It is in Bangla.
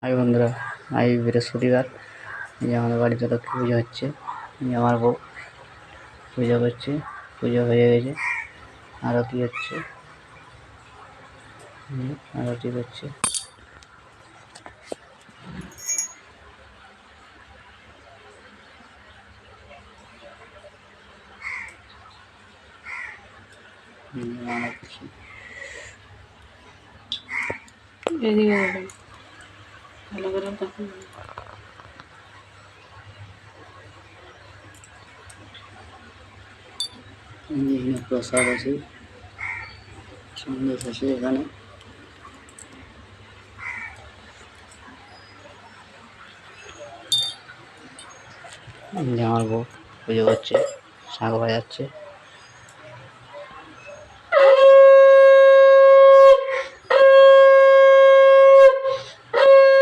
হাই বন্ধুরা, আজ বৃহস্পতিবার। এই যে আমাদের বাড়িতে লক্ষ্মী পুজো হচ্ছে। এই যে আমার বউ পুজো করছে, পুজো হয়ে গেছে, আরতি হচ্ছে, আরতি করছে। এদিকে ভালো করে তখন প্রসাদ আছে, সন্দেশ আছে এখানে। আমার বউ পুজো করছে, শাঁখ বাজাচ্ছে।